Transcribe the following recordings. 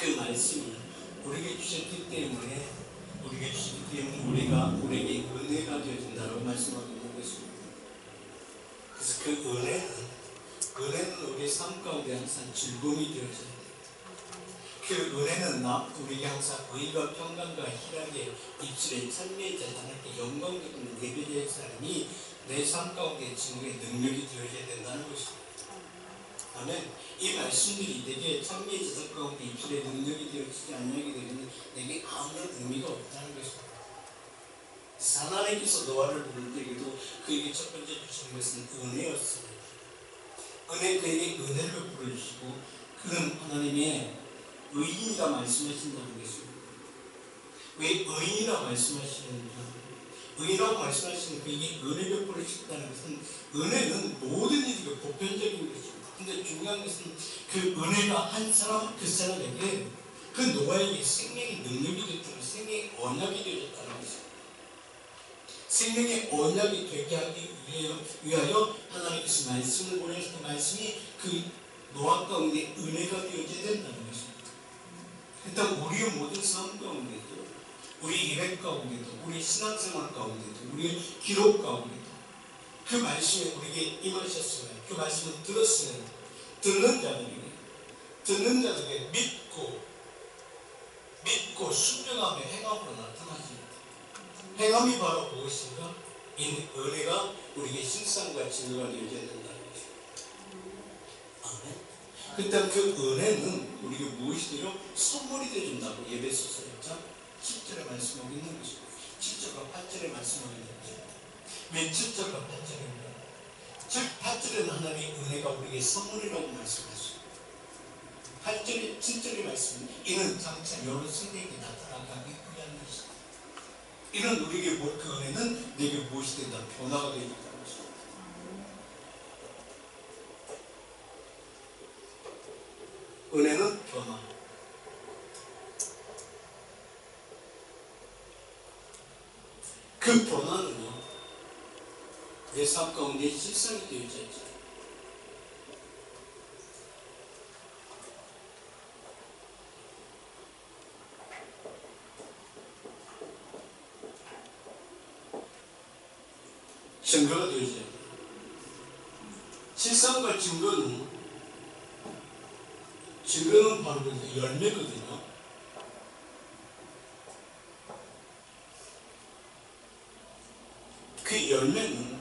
그 말씀이 우리에게 주셨기 때문에 우리가 우리에게 은혜가 되어진다고 말씀하고 있는 것입니다. 그래서 그 은혜는 우리의 삶 가운데 항상 즐거움이 되어져야 됩니다. 그 은혜는 우리에게 항상 의와 평강과 희락의 입술에 찬미의 하나님께 영광 기쁨을 예배드릴 사람이 내 삶 가운데 증거의 능력이 되어져야 된다는 것입니다. 아멘. 이 말씀들이 내게 찬미의 제사 가운데 입술에 능력이 되어지지 않게 되면 내게 아무런 의미가 없다는 것입니다. 하나님께서 노아를 부를 때에도 그에게 첫 번째 주신 것은 은혜였습니다. 그에게 은혜를 베풀어주시고 그는 하나님의 의인이라 말씀하신다는 것입니다. 왜 의인이라 말씀하시는가? 의인이라고 말씀하시는 그에게 은혜 베풀어 주셨다는 것은 은혜는 모든 일이 보편적인 것입니다. 근데 중요한 것은 그 은혜가 한 사람 그 사람에게 그 노아에게 생명의 능력이 되었다는 생명의 언약이 되었다는 것입니다. 생명의 언약이 되게 하기 위하여 하나님께서 말씀을 보내서 그 말씀이 그 노아 가운데 은혜가 되어져야 된다는 것입니다. 일단 우리의 모든 삶 가운데도 우리 예배 가운데도 우리 신앙생활 가운데도 우리의 기록 가운데도 그 말씀이 우리에게 임하셨으면 그 말씀을 들었으면 듣는 자들에게 믿고 순종하며 행함으로 나타나십니다. 행함이 바로 무엇인가? 이 은혜가 우리에게 신상과 증거가 되어져야 된다는 것입니다. 아멘. 그때 그 은혜는 우리에게 무엇이 되려 선물이 되어준다고 예배소서 1장 7절에 말씀하고 있는 것입니다. 7절과 8절에 말씀하고 있는 것입니다. 왜 7절과 8절입니다. 즉 8절에는 하나님의 은혜가 우리에게 선물이라고 말씀하십니다. 8절에 7절의 말씀은 이는 장차 여러 세대에게 나타나게 위한 것입니다. 이런 우리에게 그 은혜는 내게 무엇이 된다? 변화가 되어있다는 것입니다. 은혜는 변화. 그 변화는요, 내 삶 가운데 실상이 되어졌죠. 증거가 되어져야 돼요. 실상과 증거는 바로 열매거든요. 그 열매는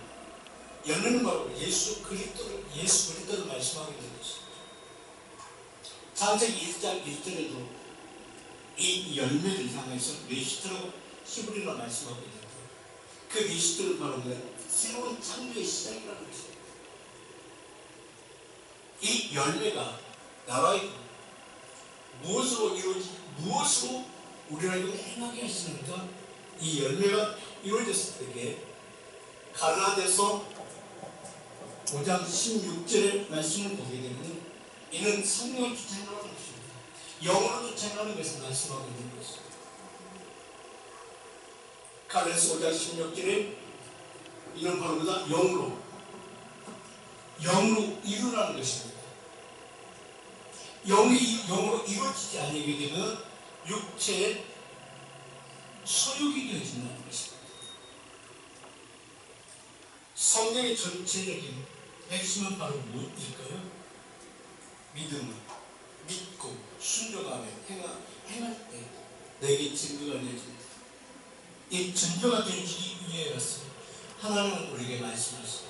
바로 예수 그리스도를 말씀하고 있는 것입니다. 창세기 1장 1절에도 이 열매를 향해서 메시트라고 히브리어로 말씀하고 있는데 그 메시트는 바로 새로운 창조의 시작이라는 것입니다. 이 열매가 나라의 무엇으로 우리를 행하게 하시는가? 이 열매가 이루어졌을 때에 가나안에서 5장 16절의 말씀을 보게 되면 이는 성령을 쫓아가는 것입니다. 영으로 쫓아가는 것을 말씀하고 있는 것입니다. 가나안에서 5장 16절에 이는 바로 영으로 이루라는 것입니다. 영으로 이루어지지 않게 되면 육체의 소욕이 되어진다는 것입니다. 성경의 전체적인 핵심은 바로 무엇일까요? 믿음은 믿고 순종하며 행할 때 내게 증거가 되어집니다. 이 증거가 되어지기 위해서 하나님은 우리에게 말씀하십니다.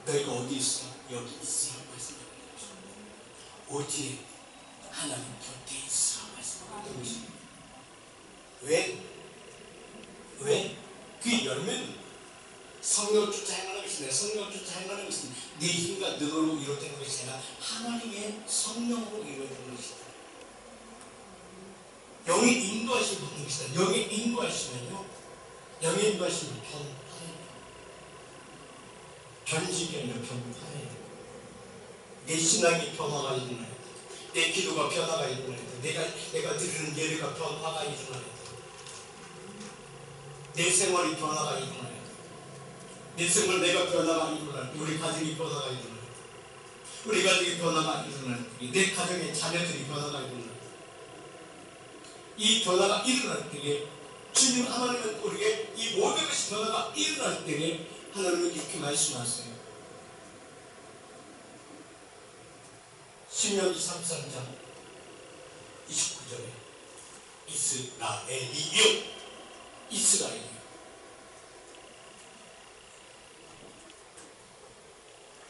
너희가 어디 있어? 여기 있어. 말씀하고 있습니다. 어디에? 하나님 곁에 있어. 말씀하고 있는 것입니다. 왜? 그 열매는 성령 쫓아 행하는 것이네. 성령 쫓아 행하는 것은 네 힘과 능력으로 이루어지는 것이 아니라 하나님의 성령으로 이루어지는 것이다. 영의 인도하심을 받는 것이다. 영의 인도하시면요, 영의 인도하심을 변직이 아니라 변화해야 돼. 내 신앙이 변화가 일어나야 돼. 내 기도가 변화가 일어나야 돼. 내가 드리는 예배가 변화가 일어나야 돼. 내 생활이 변화가 일어나야 돼. 내 생활 내가 변화가 일어나야 돼. 우리 가정이 변화가 일어나야 돼. 우리 가족의 변화가 일어날 때에, 내 가정의 자녀들이 변화가 일어날 때에, 이 변화가 일어날 때에 주님 하나님은 우리에게 이 모든 것이 변화가 일어날 때에 하나님은 이렇게 말씀하세요. 신명기 33장 29절에 이스라엘이요, 이스라엘이요.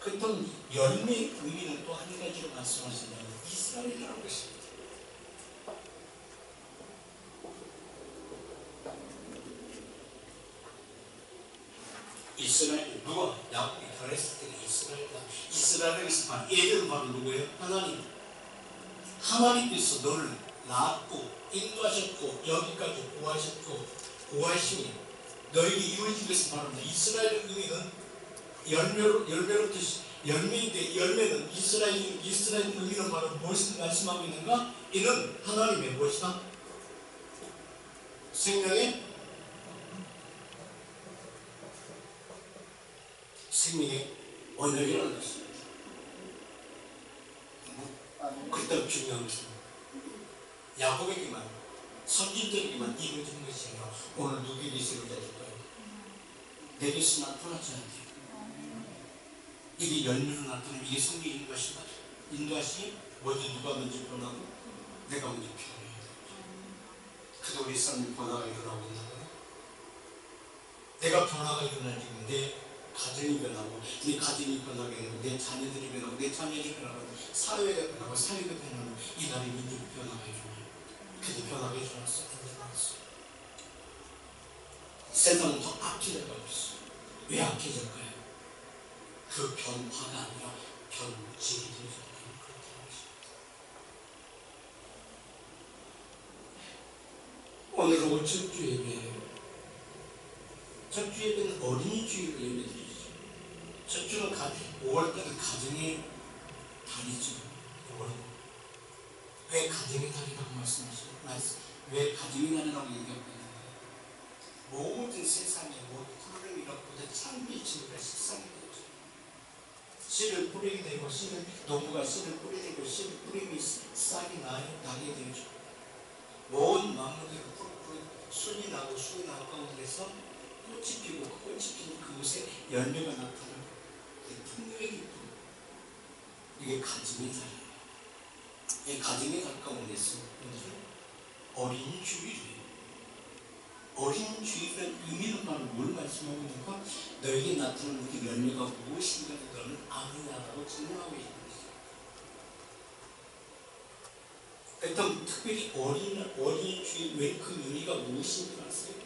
그랬던 열매의 의미는 또 한 가지로 말씀하신다면 이스라엘이라는 것입니다. 이스라엘, 누가 야곱이 결했을 때는 이스라엘이다. 이스라엘에서 바로 얘들은 바로 누구예요? 하나님. 하나님께서 너를 낳았고 인도하셨고 여기까지 구하심이 너에게 이루어진 것은 바로 이스라엘의 의미는 열매로부터 열매인데, 열매는 이스라엘 의미는 바로 무엇을 말씀하고 있는가? 이는 하나님의 무엇이다? 생명의 언약이라는 것입니다. 그렇다면 중요한 것은 야곱에게만, 선진들에게만 이루어진 것이 아니라 오늘 누구에게 이루어질까요? 내게서 나타나지 않게 이게 열매로 나타나면 이게 성령인 것인가? 인도하시니 먼저 누가 먼저 변하고 내가 먼저 변해야 돼. 그래서 우리 삶의 변화가 일어나고 있는 거야. 내가 변화가 일어나지, 내 가정이 변하고, 내 가정이 변하게 되고, 내 자녀들이 변하고, 내 자녀들이 변하고, 사회가 변하고, 사회가 변하고, 이 나라의 민족이 변화가 일어나요. 그래서 변화가 일어났어. 세상은 더 악해져 가고 있어. 왜 악해질까요? 그 변화가 아니라 변질이 되어서 그렇다는 것입니다. 오늘 오후 첫 주 예배예요. 첫 주 예배는 어린이 주일을 예배드리죠. 첫 주는 5월달은 가정의 달이죠. 5월. 왜 가정의 달이라고 말씀하시죠? 왜 가정의 날이라고 얘기하고 있는 거예요? 모든 세상의 푸른 이력보다 창비치니까 식상이 되죠. 씨를 뿌리게 되고, 농부가 씨를 뿌리게, 씨를 뿌리면 싹이 나게 되죠. 모든 만물들이 순이 나고 가운데서 꽃이 피고, 꽃이 피는 그곳에 열매가 나타나고, 풍요의 기쁨. 이게 가정의 달이에요. 이 가정의 달 가운데서 어린 주일이에요. 어린 주일의 의미는 바로 뭘 말씀하고 있는가? 너에게 나타나는 그 열매가 무엇인가 너는 아느냐라고 질문하고 있는 것이죠. 일단 특별히 어린 주일 왜 그 의미가 무엇인지 아세요?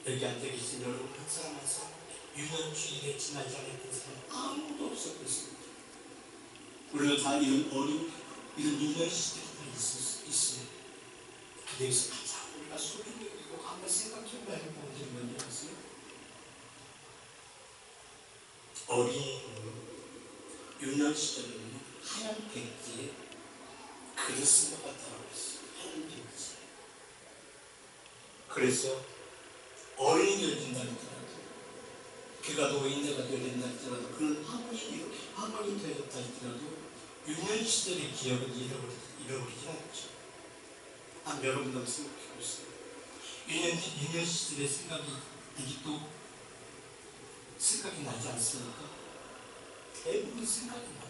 여기 앉아 계신 여러분 한 사람 한 사람 유년주일에 지나지 않았던 사람 아무도 없었습니다. 우리가 다 이런 유년 시대가 다 있어요. 그 중에서 가장 우리가 소중히 여기고 한번 생각해봐야 할 부분들이 뭔지 아세요? 어린 유년 시절에는 하얀 백지에 글을 쓴 것 같다고 했어요. 하얀 백지. 그래서 어린이 열린다 할지라도, 그가 노인네가 열린다 할지라도, 그는 학원이 되었다 할지라도 유년 시절의 기억을 잃어버리지 않죠. 여러분도 한번 생각해 보세요. 유년 시절의 생각이 아직도 생각이 나지 않습니까? 대부분 생각이 납니다.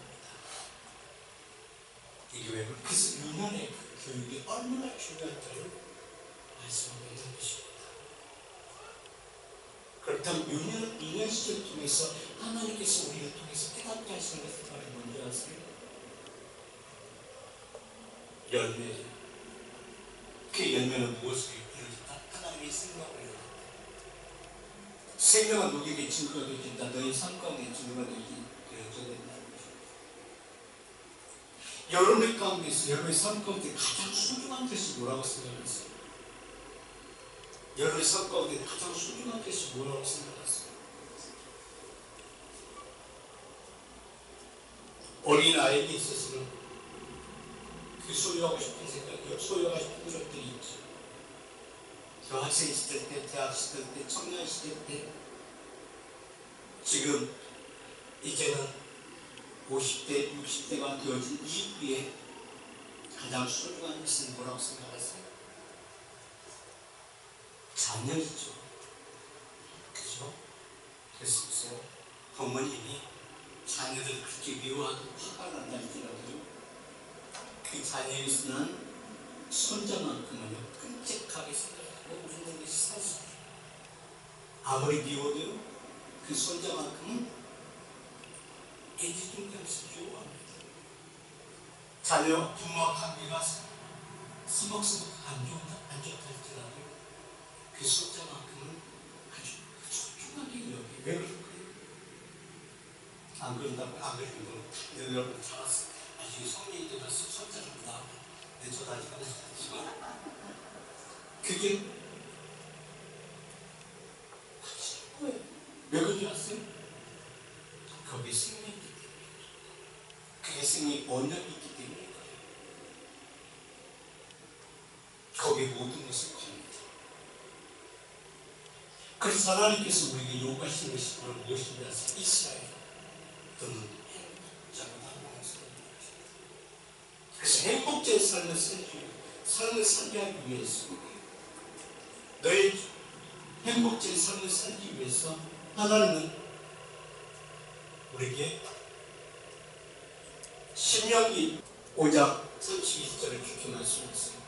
이게 왜 그럴까요? 그래서 유년의 교육이 얼마나 중요한지를 말씀하고 있는 것입니다. 그렇다면 유년 시절 통해서 하나님께서 우리를 통해서 깨닫게 하시는 것은 바로 뭔지 아세요? 열매. 그 열매는 무엇을 이루어진다? 하나님의 생명을 이루어진다. 생명은 누구에게 증거가 되어진다. 너의 삶 가운데 증거가 되어져야 된다는 것입니다. 여러분의 가운데서, 여러분의 삶 가운데 가장 소중한 것이 뭐라고 생각하세요? 여러분의 삶 가운데 가장 소중한 것이 뭐라고 생각하세요? 어린 아이에게 있어서는 그 소유하고 싶은 생각, 소유하고 싶은 것들이 있죠. 그 학생 시절 때, 대학 시절 때, 청년 시절 때, 지금 이제는 50대, 60대가 되어진 이후에 가장 소중한 것은 뭐라고 생각하세요? 자녀이죠. 그죠? 그래서 보세요. 부모님이 자녀들 그렇게 미워하고 화가 난다 할지라도 그 자녀에서 난 손자만큼은요 끔찍하게 생각하고 웃는 것이 사실이에요. 아무리 미워도 그 손자만큼은 애지중지하면서 좋아합니다. 자녀 부모와 관계가 서먹서먹 안 좋다 할지라도 그 손자만큼은 아주 소중하게 여겨요. 왜 그럴까요? 안 그런다고 안 그러는 건 여러분 잘 알았어요. 나중에 성인이 되면서 손자를 낳아 내 저도 아직 안 했지만 그게 확실한 거예요. 왜 그런지 아세요? 거기에 생명이 있기 때문에 그게 생명이 언약이 있기 때문에 그래요. 거기에 모든 것을 겁니다. 그래서 하나님께서 우리에게 요구하시는 것이 바로 무엇인지 아세요? 이스라엘 또는 행복자가 그래서 행복자의 삶을 살기 위해서 너의 행복자의 삶을 살기 위해서 하나님은 우리에게 신명기 5장 32절을 그렇게 말씀했어요.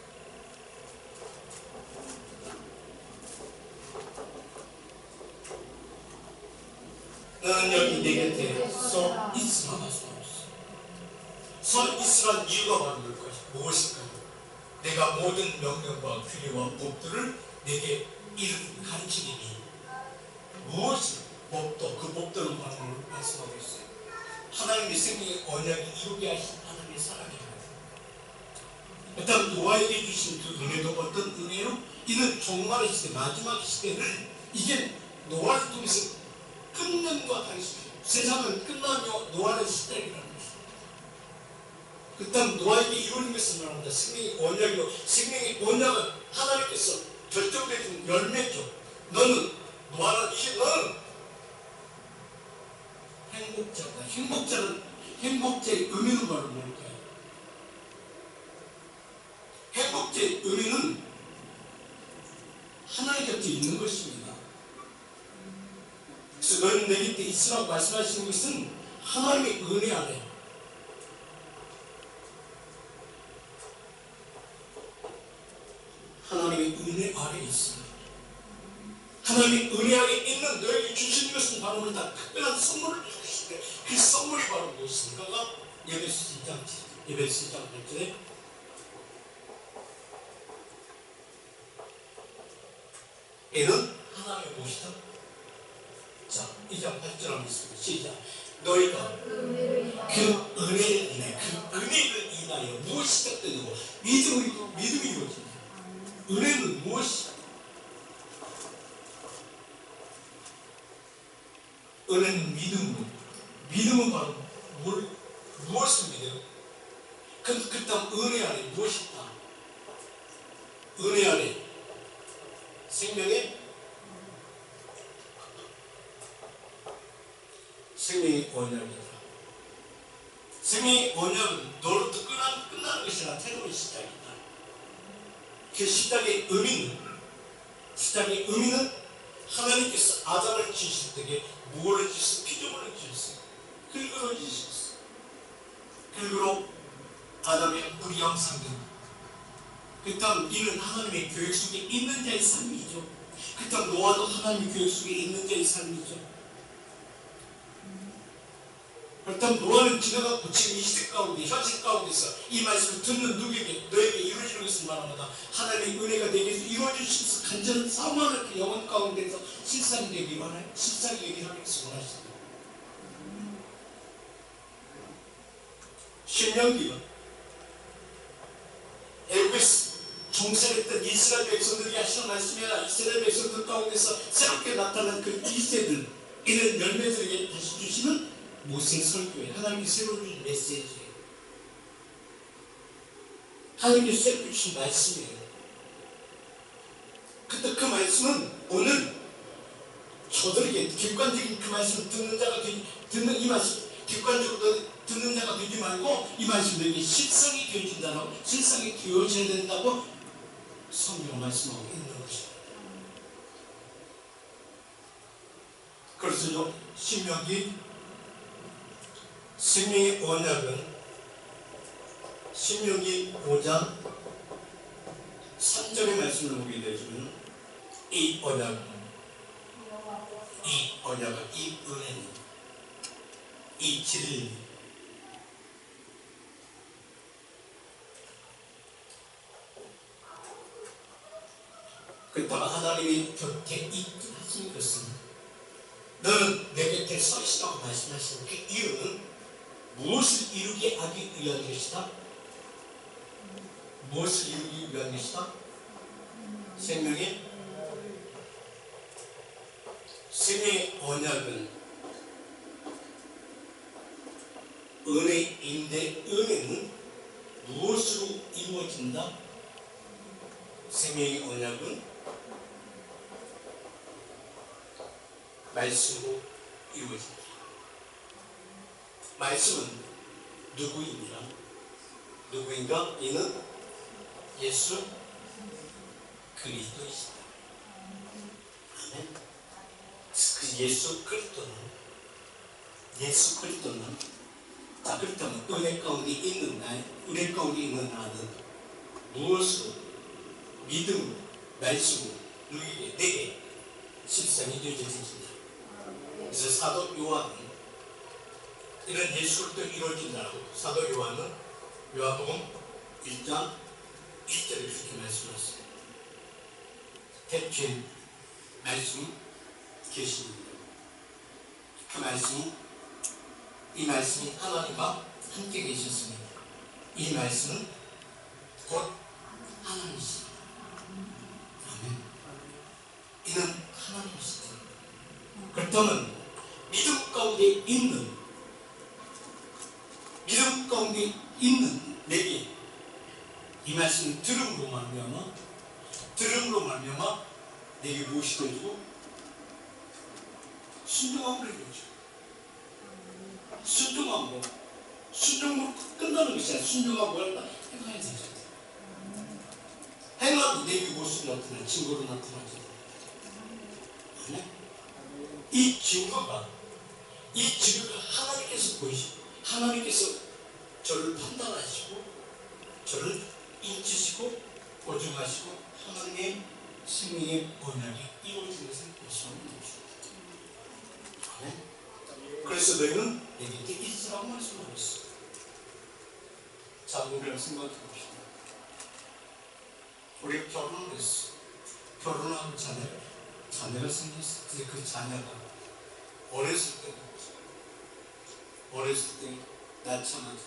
너는 여기 내 곁에 서 있으라 말씀하셨어요. 서 있으란 이유가 바로 무엇일까요? 내가 모든 명령과 규례와 법들을 내게 가르치리니 무엇이 법도 그 법들은 바로 말씀하고 있어요. 하나님의 생명의 언약이 이루게 하신 하나님의 사랑입니다. 일단 노아에게 주신 그 은혜도 어떤 은혜요? 이는 종말의 시대, 마지막 시대를 이게 노아를 통해서 끝낸 것 같습니다. 세상은 끝나며 노아의 시대라는 것입니다. 그다음 노아에게 이루어진 것을 말합니다. 생명의 언약이요. 생명의 언약은 하나님께서 결정되신 열매죠. 너는 노아는 이제 너는 행복자다. 행복자의 의미는 바로 뭘까요? 행복자의 의미는 하나님 곁에 있는 것입니다. 그래서 너는 내 곁에 있으라고 말씀하시는 것은 하나님의 은혜 안에 하나님의 은혜 아래 있습니다. 하나님의 은혜 아래 있는 너에게 주시는 것은 바로 다 특별한 선물을 주시는데 그 선물이 바로 무엇인가가 에베소 2장 8절에 이는 하나님의 무엇이다? 자, 2장 8절 한번 있습니다. 시작. 너희가 그 은혜를 인해 그 은혜를 인하여 무엇이 시작되고 믿음이 이루어진다. 은혜는 무엇이야? 은혜는 믿음은 바로 무엇을 믿어요? 그 다음 은혜 안에 무엇이 있다? 은혜 안에 생명의 언약이다. 생명의 언약은 너로부터 끝나는 것이 아니라 새로운 시작이다. 그 시작의 의미는 하나님께서 아담을 지으실 때에 무엇을 지으셨어요? 피조물을 지으셨어요. 흙으로 지으셨어요. 흙으로 아담의 우리 형상들. 그 다음 이는 하나님의 계획 속에 있는 자의 삶이죠. 그 다음 노아도 하나님의 계획 속에 있는 자의 삶이죠. 그렇다면 노아는 지나가고 지금 이 시대 가운데 현실 가운데서 이 말씀을 듣는 누구에게 너에게 이루어지는 것을 말합니다. 하나님의 은혜가 내게서 이루어지셔서 간절한 사모하는 그 영혼 가운데서 실상이 되기 원하요. 실상이 되기를 하나님께서 원하십니다. 신명기가 애굽에서 종살했던 이스라엘 백성들이 하시는 말씀이 아니라 이스라엘 백성들 가운데서 새롭게 나타난 그 2세들 이런 열매들에게 다시 주시는 모세 설교에 하나님이 새로 주신 메시지예요. 하나님께서 새로 주신 말씀이에요. 근데 그 말씀은 오늘 저들에게 객관적인 그 말씀을 듣는 자가 듣는 이 말씀 객관적으로 듣는 자가 되지 말고 이 말씀들이 실상이 되어진다고, 실상이 되어져야 된다고 성경을 말씀하고 있는 것입니다. 그래서 신명기 생명의 언약은 신명기 5장 3절의 말씀을 보게 되지만 이 언약은, 이 은혜는, 이 진리, 그렇다고 하나님이 곁에 있게 하신 것은 너는 내 곁에 서 있으라고 말씀하시는 그 이유는 무엇을 이루기 하기 위한 것이다? 무엇을 이루기 위한 것이다? 생명의 언약은 은혜인데 은혜는 무엇으로 이루어진다? 생명의 언약은 말씀으로 이루어진다. 말씀은 누구인가? 이는 예수 그리스도이시다. 아멘. 그 예수 그리스도는 자, 그렇다면 은혜 가운데 있는 나는 무엇으로? 믿음, 말씀으로 너에게, 내게 실상이 되어진다. 그래서 사도 요한은 이런 예수 그리스도 이루어진다고 사도 요한은 요한복음 1장 1절에 그렇게 말씀하셨어요. 대체 말씀이 계십니다. 이 말씀이 하나님과 함께 계셨습니다. 이 말씀은 곧 하나님이시다. 아멘. 이는 하나님이시다. 그렇다면 믿음 가운데 있는 내게 이 말씀 들음으로 말미암아 내게 무엇이 되고 순종함을 이루죠. 순종으로 끝나는 것이 아니라 순종하고 행해야 되죠. 행하고 내게 무엇이 나타나 증거로 나타나죠. 이 증거가 하나님께서 보이시고 하나님께서 저를 판단하시고 저를 인치시고 보증하시고 하나님의 생명의 언약이 이루어진 것을 볼 수 없는 것입니다. 그래서 너희는 내 곁에 있으라고 말씀하고 있어요. 자, 우리가 생각해 봅시다. 우리가 결혼을 했어. 결혼하고 자녀가 생겼어. 근데 그 자녀가 어렸을 때 낳자마자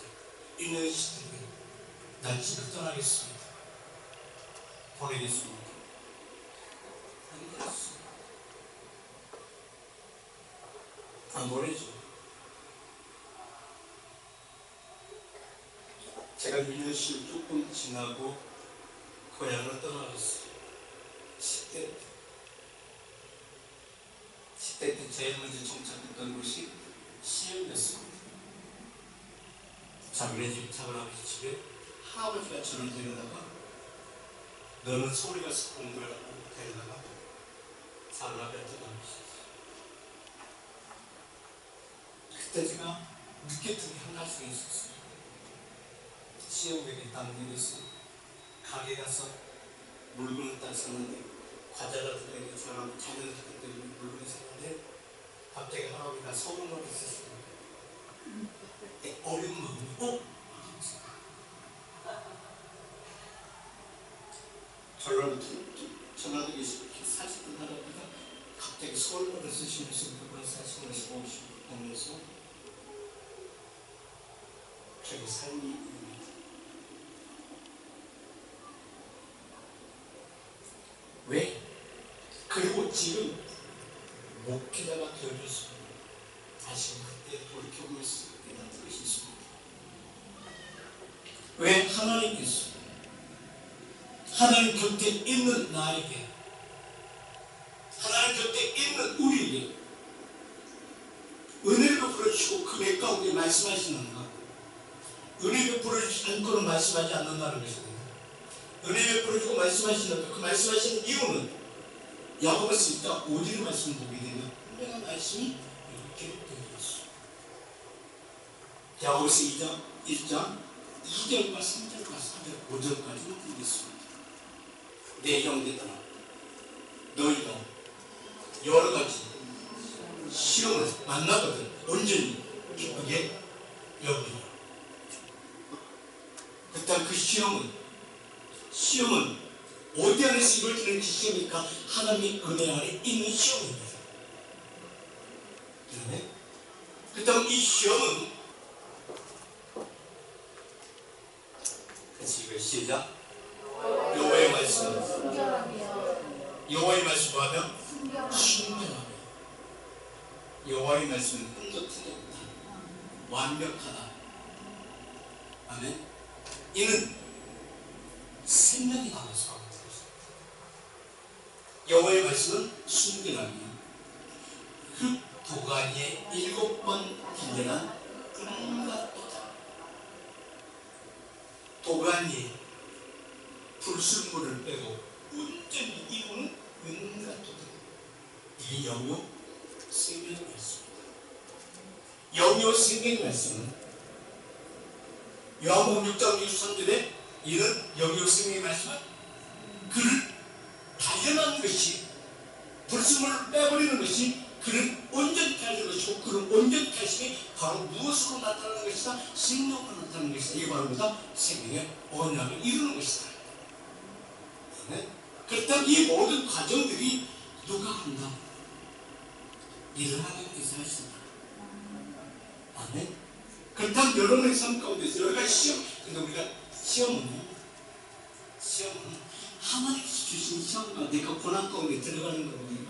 1년 있을 때 난 집을 떠나겠습니다. 보내겠습니다. 안 그랬어. 안 보내죠. 제가 1년씩 조금 지나고 고향을 떠나갔어요. 10대 때 제일 먼저 정착했던 곳이 시흥이었습니다. 작은아버지 집에 할아버지가 저를 데려다가 너는 서울에 가서 공부하라고 데려다가 작은아버지한테 남기셨어요. 그때 제가 느꼈던 게 한 가지가 있었어요. 시흥에 있다는 일이 있어요. 가게 가서 물건을 딱 샀는데 과자라도 내가 저랑 자녀들 때문에 물건을 샀는데 갑자기 할아버지가 소금을 있었어요. 어려운 마음이 전라도에 사시던 할아버지가 갑자기 서울말을 쓰시면서 그걸 사시면서 오면서 저기 삶이 있습니다. 왜? 그리고 지금 목회자가 되어줬습니다. 다시 그때 돌이켜보면서 깨닫는 것이 있습니다. 왜? 하나님께서 하나님 곁에 있는 나에게, 하나님 곁에 있는 우리에게 은혜를 베풀어주시고 그 내 가운데 말씀하시는가? 베풀어주지 않고는 말씀하지 않는다는 것입니다. 은혜 베풀어주고 말씀하시는 그 말씀하시는 이유는 야고보서 1장 5절 말씀을 보게 되면 분명한 말씀이 기록되어 있습니다. 야고보서 1장 2절과 3절과 4절 5절까지는 보겠습니다. 내 형제들아 너희가 여러 가지 시험을 만나거든 온전히 기쁘게 여기라. 그렇다면 그 시험은 어디 안에서 이루어지는 그 시험이니까 하나님의 은혜 안에 있는 시험입니다. 그렇다면 이 시험은 같이 읽어요. 시작. 여호와의 말씀 여호와의 말씀 하면 순결하며 여호와의 말씀은 흠도 틀이 없다. 완벽하다. 아멘. 이는 생명이 담아서 하는 것입니다. 여호와의 말씀은 순결하며 그 도가니에 7번 딜려난 은과 도다. 도가니에 불순물을 빼고 온전히 이루는 은과 도다. 이 영요 생명의 말씀입니다. 영요 생명의 말씀은 요한복음 6장 63절에 이는 영요 생명의 말씀은 그를 단련하는 것이 불순물을 빼버리는 것이 그를 온전케 하는 것이고 그를 온전케 하심이 바로 무엇으로 나타나는 것이다? 생명으로 나타나는 것이다. 이게 바로 뭐다? 생명의 언약을 이루는 것이다. 네? 그렇다면 이 모든 과정들이 누가 한다? 일을 하나님께서 하신다. 아멘. 그렇다면 여러분의 삶 가운데서 여러 가지 시험, 근데 우리가 시험은 하나님께서 주신 시험과 내가 고난 가운데 들어가는 거거든요.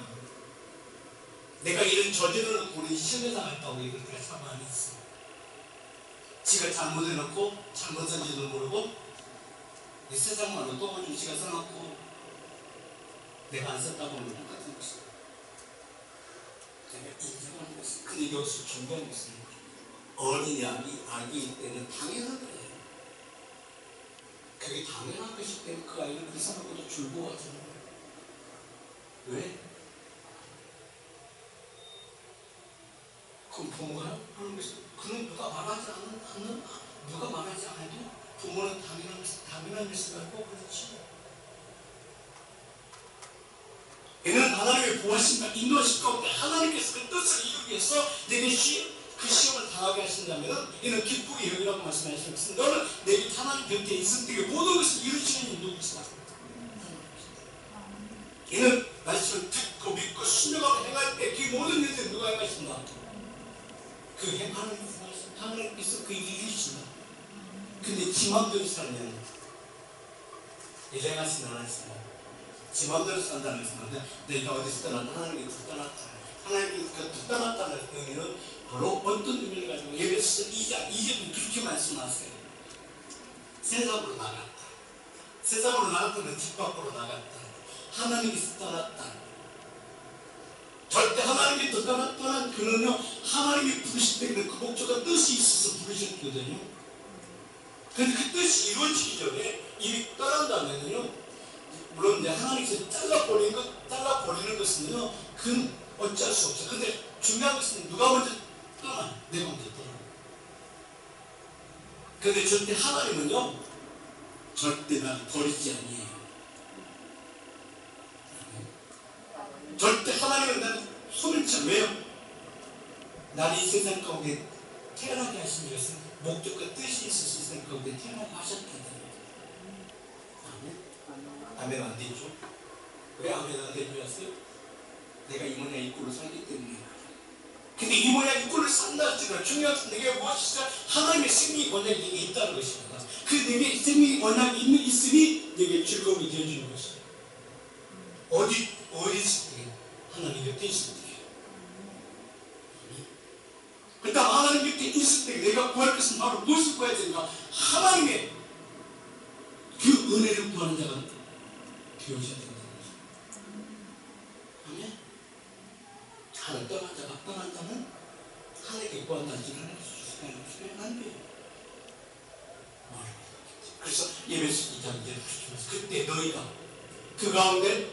내가 이런 저지르는 우리 시험에 나갔다고 이럴 때가 참 많이 있어요. 지가 잘못해놓고 잘못한지도 모르고 이 세상만으로 또 오줌 지가 써놓고 내가 안 썼다고 하면 똑같은 것이다. 내가 인정하는 것입니다. 근데 여기서 중요한 것은 어린이 아기일 때는 당연한 거예요. 그게 당연한 것이기 때문에 그 아이는 그 사람보다 즐거워하잖아요. 왜? 그럼 부모가 하는 것이 그는 누가 말하지 않는 누가 말하지 않아도 부모는 당연한 것을 알고 그렇지. 얘는 하나님의 보호하심과 인도하심 가운데 하나님께서 그 뜻을 이루기 위해서 내게 그 시험을 당하게 하신다면 얘는 기쁘게 여기라고 말씀하셨습니다. 너는 내게 하나님 곁에 있을 때 모든 것을 이루시는 인도이시다. 얘는 말씀을 듣고 믿고 순종하고 행할 때 그 모든 일들을 누가 행하신다? 그 행하는 하나님께서 그 일을 이루신다. 근데 지 맘대로 살면 일 행하시는 하나님께서 지 맘대로 산다는 것은 내가 어디서 떠났다 하나님께서 떠났다. 하나님께서 떠났다는 의미는 바로 어떤 의미를 가지고 예배서 2장 2절은 그렇게 말씀하세요. 세상으로 나갔다. 세상으로 나갔다는 집 밖으로 나갔다. 하나님께서 떠났다. 절대 하나님께서 떠난 그는요 하나님이 부르실 때는 그 목적과 뜻이 있어서 부르셨거든요. 근데 그 뜻이 이루어지기 전에 이미 떠난다면요 물론 이제 하나님께서 잘라버리는 것은요 그건 어쩔 수 없어요. 근데 중요한 것은 누가 먼저 떠나? 내가 먼저 떠나. 근데 절대 하나님은요 절대 나를 버리지 아니에요. 절대 하나님은 나를 손을 쳐. 왜요? 나를 이 세상 가운데 태어나게 하신 것은 목적과 뜻이 있어서 이 세상 가운데 태어나게 하셨기 때문에. 아멘 안 되죠? 왜 아멘 안 되죠? 내가 이 모양 이 꼴로 살기 때문에. 근데 이 모양 이 꼴로 산다 할지라도 중요한 것은 내게 무엇이죠? 하나님의 생명의 원약이 내게 있다는 것입니다. 그 내게 생명의 원약이 있으니 내게 즐거움이 되어주는 것입니다. 어디 있을 때? 하나님 곁에 있을 때. 그러니까 하나님 곁에 있을 때 내가 구할 것은 바로 무엇을 구해야 되는가? 하나님의 그 은혜를 구하는 자가 되어져야 된다는 것입니다. 아멘? 하나님 떠난 자가 떠난 자는 하나님께 구한다는 줄 하나님께서 주시는 것이 안 돼요. 예배소 2장 이제 그러면서 그때 너희가 그 가운데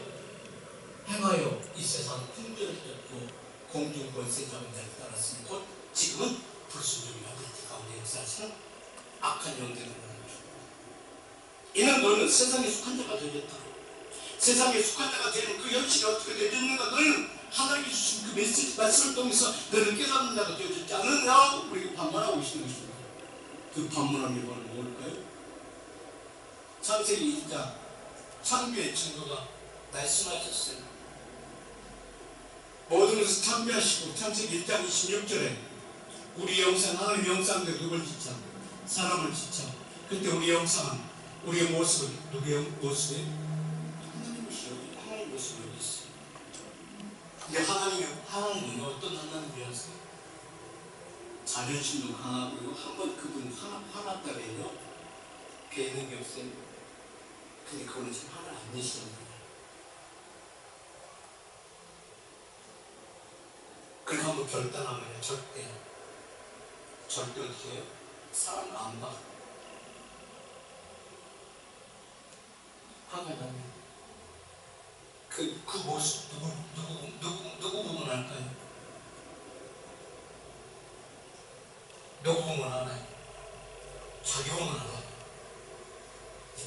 행하여 이 세상 풍조했고 공중 권세 잡은 자를 따랐으니 곧 지금은 불순종이 아들들 가운데 역사하시는 악한 영들을 하는 것입니다. 이는 너희는 세상에 속한 자가 되었다. 세상에 속한 자가 되는 그 현실이 어떻게 되었는가? 너희는 하나님이 주신 그 메시지 말씀을 통해서 너희는 깨닫는 자가 되어졌지 않느냐? 우리가 반문하고 계시는 것입니다. 그 반문함이 뭘까요? 창세기 1장 창조의 증거가 말씀하셨어요. 모든 것을 창조하시고 창세기 1장 26절에 우리 영상 하나님의 영상대로 누굴 지쳐? 사람을 지쳐. 그때 우리 영상은 우리의 모습은 누구의 모습에? 하나님의 모습이 여기 있어요. 근데 하나님은 어떤 하나님이었어요? 자존심도 강하고요. 한번 그분 화났다면요 배는 게 없어요. 근데 그거는 참 화를 안 내시는 거예요. 그러니까 한번 결단하면 절대 어떻게 해요? 사람을 안 봐. 화가 나면 그 모습 누구 보면 알까요? 누구 보면 알아요? 자기 보면 알아요.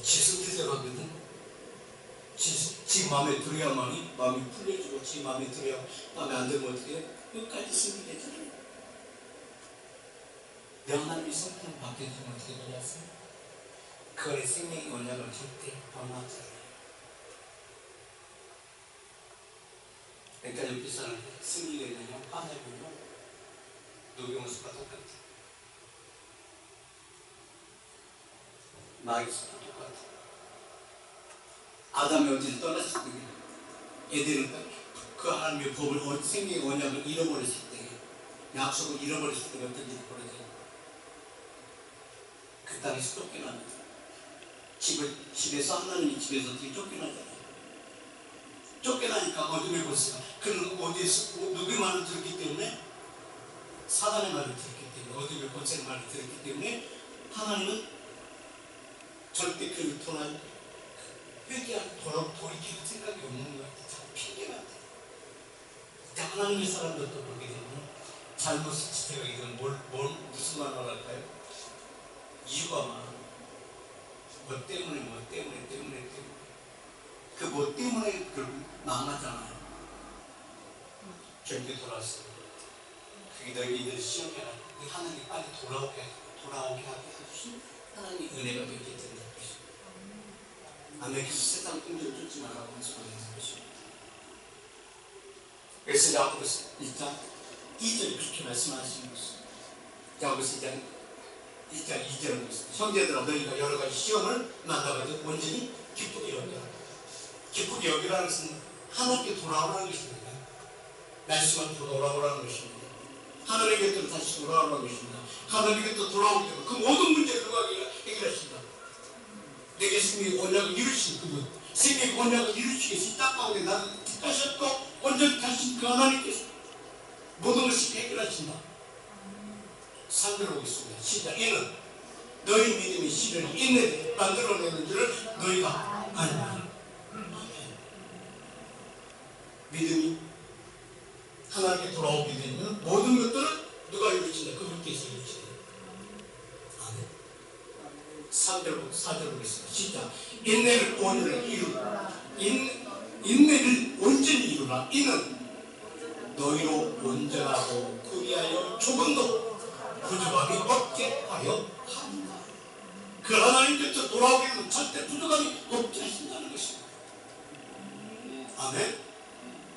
지 상태대로 하거든. 지 마음에 들어야만이 마음이 풀려지고 지 마음에 들어야 마음에 안 들면 어떻게 해? 끝까지 승리되잖아요. 내 하나님이 성품 바뀌어지면 어떻게 되냐어요? 그 안에 생명의 언약을 절대 범하지 않아요. 그러니까 옆에 사람이 승리가 있느냐 화내보면 누구의 모습과 똑같아. 마귀수도 똑같아. 아담이 어디를 떠났을 때 에덴은 그 하나님의 법을 생명의 언약을 잃어버렸을 때 약속을 잃어버렸을 때 어떤 일이 벌어져요? 그 땅에서 쫓겨납니다. 집에서 하나님이 집에서 어떻게 쫓겨나잖아요. 쫓겨나니까 어둠의 권세가 그는 어디에서 누구의 말을 들었기 때문에 사단의 말을 들었기 때문에 어둠의 권세의 말을 들었기 때문에 하나님은 절대 그를 회개하고 돌이킬 생각이 없는 것 같아요. 자꾸 핑계 같아요. 하나님의 사람들도 보게 되면 잘못을 지적하게 되면 무슨 말을 할까요? 이유가 많아. 뭐 때문에 그 뭐 때문에 망하잖아요. 결국에 돌아왔어요. 그게 너희들 시험해라. 하나님이 빨리 돌아오게 하게 해주신 하나님의 은혜가 되게 된다는 것입니다. 아멘. 그래서 세상 꿈을 쫓지 말라고 말씀하는 것입니다. 그래서 야고보서 1장 2절에 그렇게 말씀하시는 것입니다. 야고보서 1장 2절은 것입니다. 형제들아 너희가 여러 가지 시험을 만나가지고 온전히 기쁘게 여기라. 기쁘게 여기라는 것은 하나님께 돌아오라는 것입니다. 말씀한테 돌아오라는 것입니다. 하나님 곁으로 다시 돌아오라는 것입니다. 하나님 곁으로 돌아오기 때문에 그 모든 문제를 누가 해결하신다. 내게 생명의 언약을 이루신 그분, 생명의 언약을 이루시기 위해서 이 땅 가운데 나를 택하셨고 온전히 하신 그 하나님께서 모든 것을 해결하신다. 상대로 보겠습니다. 시작. 이는 너희 믿음이 시련을 인내를 만들어내는 줄을 너희가 알라. 믿음이 하나님께 돌아오게 되면 모든 것들은 누가 이루신다? 그분께서 이루신다. 아멘. 4절 보겠습니다. 시작. 인내를 온전히 이루라. 인내를 온전히 이루라. 이는 너희로 온전하고 그리하여 조금도 부족함이 없게 하여 한다. 그 하나님께서 돌아오게 되면 절대 부족함이 없게 하신다는 것입니다. 아멘.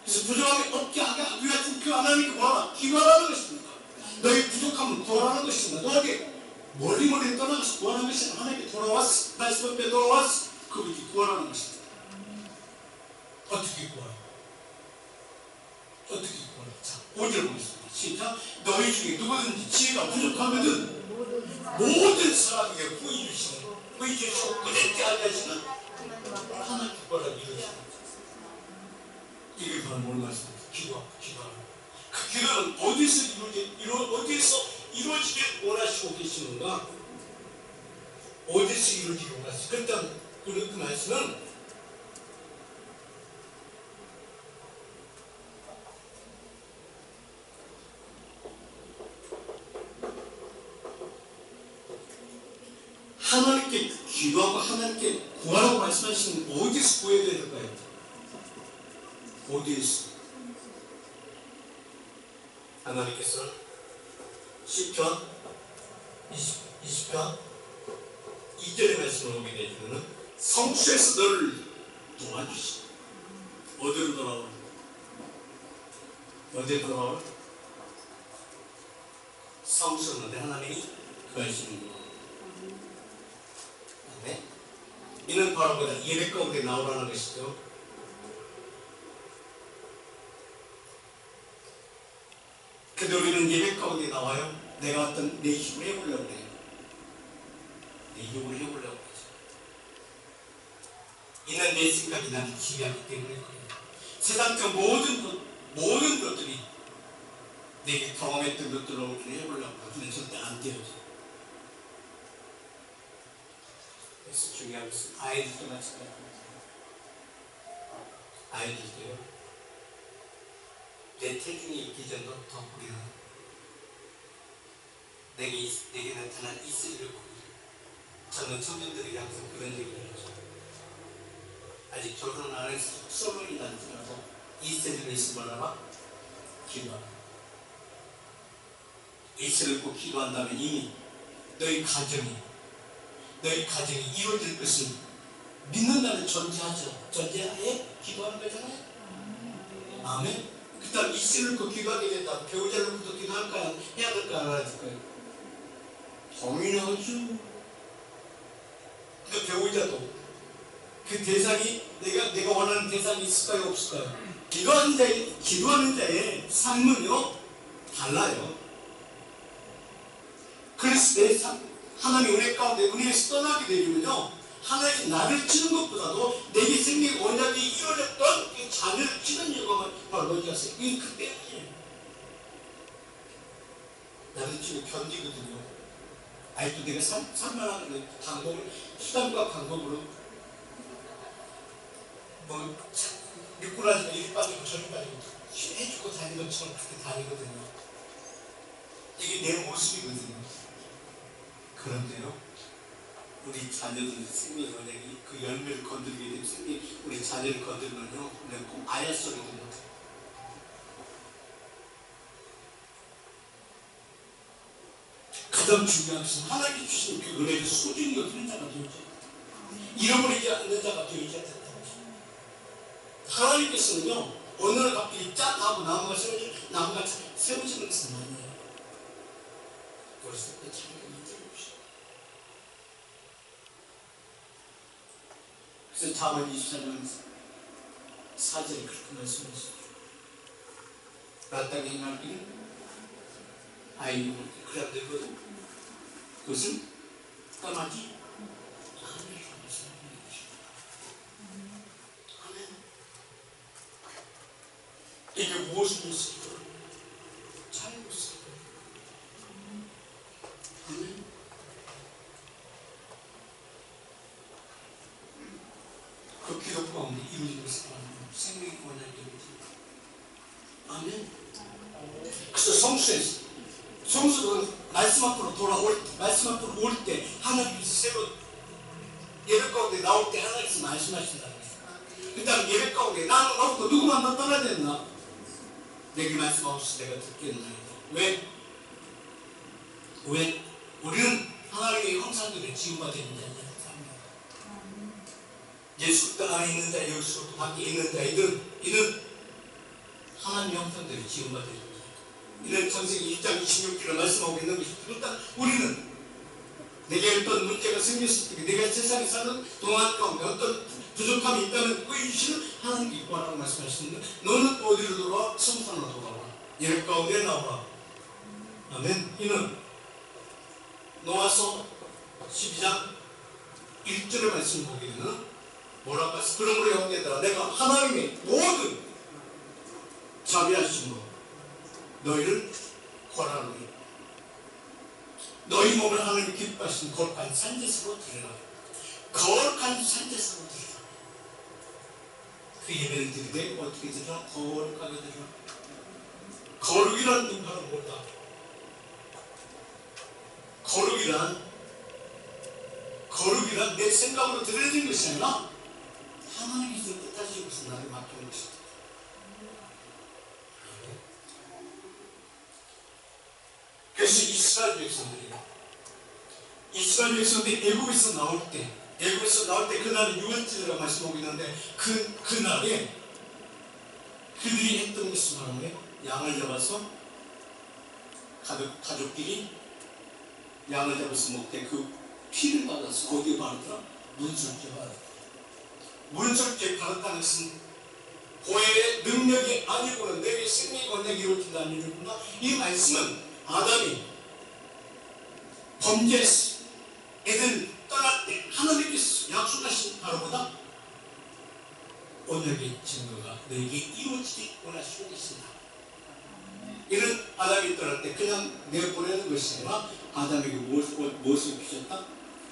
그래서 부족함이 없게 하기 위해서 그 하나님께 뭐하라? 기도하라는 것입니다. 너희 부족함을 구하라는 것입니다. 너에게 멀리 떠나가서 구하라는 것이 하나님께 돌아왔어. 말씀 앞에 돌아왔어. 그분이 구하라는 것입니다. 어떻게 구하라? 자, 5절 보겠습니다. 시작. 너희 중에 누구든지 지혜가 부족하거든 모든 사람에게 부의 주시고 끊임지 아니하시는 하나님께 구하라 이루시는 이게 바로 뭘 말씀하세요? 기도하는 그 기도는 어디서 이루어지길 원하시고 계시는가? 어디서 이루어지고 갔어. 그랬던 그 말씀은 하나님께 기도하고 하나님께 구하라고 말씀하시는 어디서 구해야 될까요? 어디에서? 하나님께서는 시편 20편 2절의 말씀을 보게 되면 성수에서 너를 도와주시고 어디로 돌아와? 어디로 돌아와? 성수는 내 하나님이 구하시는 거. 네? 이는 바로 그 예배 가운데 나오라는 것이죠. 근데 우리는 예배 가운데 나와요. 내가 어떤 내 힘을 해보려고 해요. 내 힘을 해보려고 하죠. 이는 내 생각이 나는 기이하기 때문에 그래요. 세상적 모든 것들이 내게 경험했던 것들을 해보려고 하면 절대 안 되어져. 그래서 중요한 것은 아이들도 마찬가지입니다. 아이들도요. 내 태중이 있기 전부터 우리는 내게 나타난 이슬을 보고 저는 청년들에게 항상 그런 얘기를 하죠. 아직 결혼 안 해서 솔로이 난지라도 이슬을 있으면 뭐라고? 기도하라. 이슬을 꼭 기도한다면 이미 너희 가정이 이루어질 것을 믿는다는 전제하에 기도하는 거잖아요. 아멘. 그 다음 이슬을 꼭 기도하게 된다. 배우자를 놓고도 기도할까요? 해야 될까요? 안 해야 될까요? 당연하죠. 그 배우자도 그 대상이 내가 원하는 대상이 있을까요? 없을까요? 기도하는 자의 삶은요 달라요. 그래서 내 삶 하나님의 은혜 가운데 은혜에서 떠나게 되면요 하나님이 나를 치는 것보다도 내게 생긴 원작이 이루어졌던 그 자녀를 치는 이유가 바로 뭔지 아세요? 이게 그 때문이에요. 나를 치고 견디거든요. 아직도 내가 살만한 방법을 수단과 방법으로 미꾸라지가 이리 빠지고 저리 빠지고 해주고 다니는 것처럼 그렇게 다니거든요. 이게 내 모습이거든요. 그런데요 우리 자녀들 생명의 원액이 그 열매를 건드리게 되면 우리 자녀를 건드리면요 내가 꼭 아야 소리가 들려요. 가장 중요한 것은 하나님이 주신 그 은혜를 소중히 여기는 자가 되어야죠. 잃어버리지 않는 자가 되어야 된다. 하나님께서는요 어느 날 갑자기 짠 하고 나무가 세워지는 것은 아니에요. 그래서 그 자녀를 이끌어주시고 그래서 잠언 24장 4절에 그렇게 말씀하시죠. 나 땅에 행할 길은 아이고 그래 안 되거든. 그것은 떠나지 않으리라고 말씀하는 것입니다. 아멘. 이게 무엇을 있을까요? 잘 있을까요? 아멘. 그 기도 가운데 이루어진 것을 바라는 생명이 원할 때입니다. 아멘. 그래서 성수는 말씀 앞으로 올 때 하나님께서 새로 예배 가운데 나올 때 하나님께서 말씀하신다는 거예요. 그 다음 예배 가운데 나는 없고 누구만 나 떠나야 됐나? 내게 말씀 없이 내가 듣겠나이다. 왜? 우리는 하나님의 형상들을 지음받은 자입니다. 예수 그 안에 있는 자, 예수 밖에 있는 자이든 하나님의 형상들을 지음받은 자입니다. 이는 창세기 1장 26절을 말씀하고 있는 것입니다. 일단 우리는 내게 어떤 문제가 생겼을 때 내가 세상에 사는 동안 가운데 어떤 부족함이 있다면 그 이유는 하나님께 구하라고 말씀하시는데 너는 어디로 돌아와? 성산으로 돌아와. 예배 가운데 나오라. 아멘. 이는 노아서 12장 1절의 말씀을 보게 되면 뭐라고 했어? 그러므로 형제들아 내가 하나님의 모든 자비하심으로 너희를 권하노니 너희 몸을 하나님이 기뻐하신 거룩한 산제사로 드리라. 거룩한 산제사로 드리라. 그 예배를 드리되 어떻게 드리라? 거룩하게 드리라. 거룩이란 뜻 바로 뭐다? 거룩이란 내 생각으로 드려진 것이 아니라 하나님께서 뜻하신 것을 나를 맡기는 것이다. 그래서 이스라엘 백성들이 애굽에서 나올 때 그날은 유월절이라고 말씀하고 있는데 그날에 그들이 했던 것이 바로 뭐예요? 양을 잡아서 가족끼리 양을 잡아서 먹되 그 피를 받아서 거기에 바르더라. 문설주에 바르더라. 문설주에 바르다는 것은 고해의 능력이 아니고는 내게 생명의 권력이 이루어진다는 일이구나. 이 말씀은 아담이 범죄했어. 애들 떠날 때 하나님께서 약속하신 바로 보다 언약의 증거가 너에게 이루어지기 원하시고 계신다. 이는 아담이 떠날 때 그냥 내보내는 것이 아니라 아담에게 무엇을 입히셨다?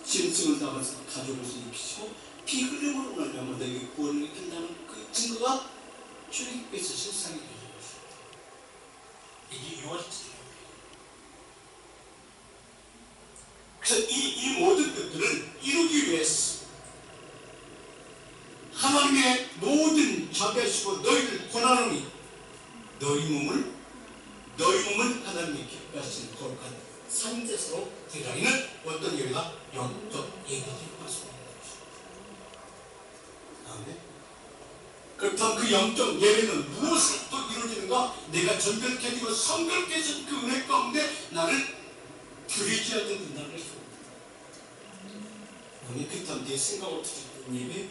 짐승을 담아서 가죽옷을 입히시고 피 흘림으로 말미암아 너에게 구원을 입힌다는 그 증거가 출애굽기에서 실상이 되는 것입니다. 이게 유월절이에요. 그래서 이 모든 것들을 이루기 위해서 하나님의 모든 자비하시고 너희를 권하노니 너희 몸을 하나님의 기뻐하시는 거룩한 산제사로 드리라. 이는 어떤 예배가? 영적 예배를 말씀하는 것입니다. 아멘. 그렇다면 그 영적 예배는 무엇으로 또 이루어지는가? 내가 정결해지고 성결해진 그 은혜 가운데 나를 드리지 않는다는 것입니다. 그렇다면 내 생각으로 드리는 예배,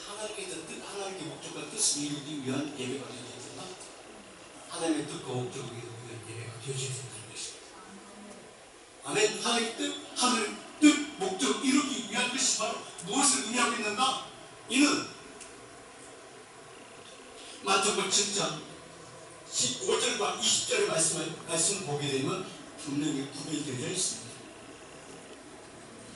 하나님의 목적과 뜻을 이루기 위한 예배가 되어야 된다. 하나님의 뜻과 목적을 이루기 위한 예배가 되어야 된다는 것입니다. 아멘. 하나님의 뜻, 목적을 이루기 위한 것이 바로 무엇을 의미하고 있는가? 이는 마태복음 7장 15절과 20절의 말씀을 보게 되면 분명히 구별되어 있습니다.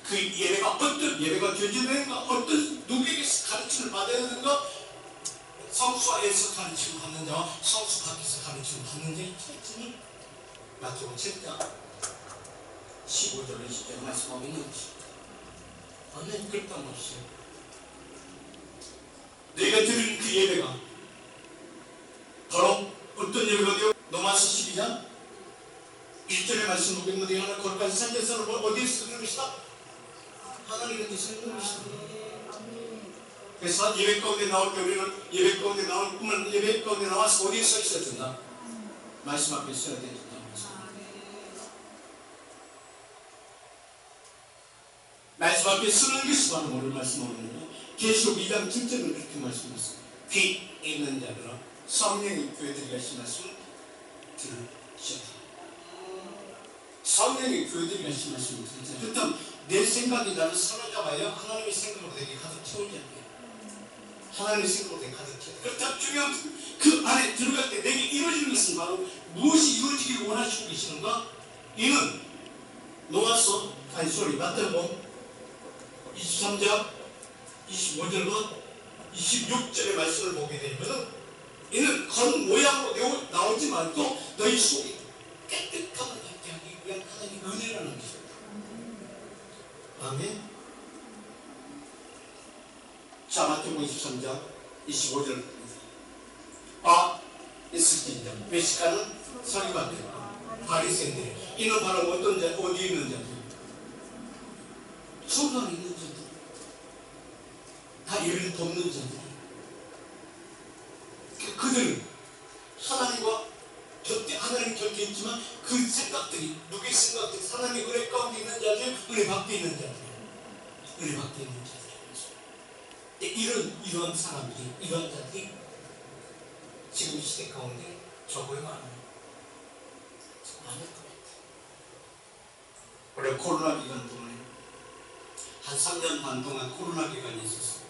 그 예배가 어떤 예배가 되어지는가, 어떤 누구에게서 가르침을 받아야 하는가, 성수 안에서 가르침을 받는 자와 성수 밖에서 가르침을 받는 자의 차이점을 마태복음 7장 15절과 20절에 말씀하고 있는 것입니다. 아멘. 그렇다는 것이에요. 너희가 드리는 그 예배가 바로 어떤 예배가 되어 로마서 12장 1절의 말씀 보겠는데 하나 거룩한 산제사를 어디에서 드리는 것이다? 하나님의 뜻을 이루는 것이다. 그래서 예배 가운데 나올 때 우리는 예배 가운데 나올 꿈을 예배 가운데 나와서 어디에 서 있어야 된다? 말씀 앞에 서야 된다. 말씀 앞에 서는 것이 바로 뭐를 말씀하거든요. 계시록 2장 7절은 그렇게 말씀했습니다. 귀 있는 자들아 성령이 교회들이 하신 말씀을 들으시라. 성령이 교회들이 하신 말씀을 들으시라. 그렇다면 내 생각이 나를 사로잡아야 하나님의 생각으로 내게 가득 채우지 않게. 하나님의 생각으로 내게 가득 채우지. 그렇다면 중요한 그 안에 들어갈 때 내게 이루어지는 것은 바로 무엇이 이루어지기를 원하시고 계시는가? 이는 마태복음 23장 25절과 26절의 말씀을 보게 되면 이는 겉 모양으로 나오지 말고 너희 속이 깨끗함을 갖게 하기 위한 하나님의 은혜라는 것입니다. 아멘. 자, 마태복음 23장 25절 있을진자 외식하는 서기관들 바리새인들이 이는 바로 어떤 자, 어디에 있는 자들? 소망이 있는 자들, 다 예배를 돕는 자들. 그들은 하나님과 하나님 곁에 있지만 그 생각들이 누구의 생각들이 하나님의 은혜 가운데 있는 자들, 은혜 밖에 있는 자들, 은혜 밖에 있는 자들. 이런 사람들이, 이런 자들이 지금 이 시대 가운데 적어야 많을 것 같아요. 원래 코로나 기간 동안에 한 3년 반 동안 코로나 기간이 있었어요.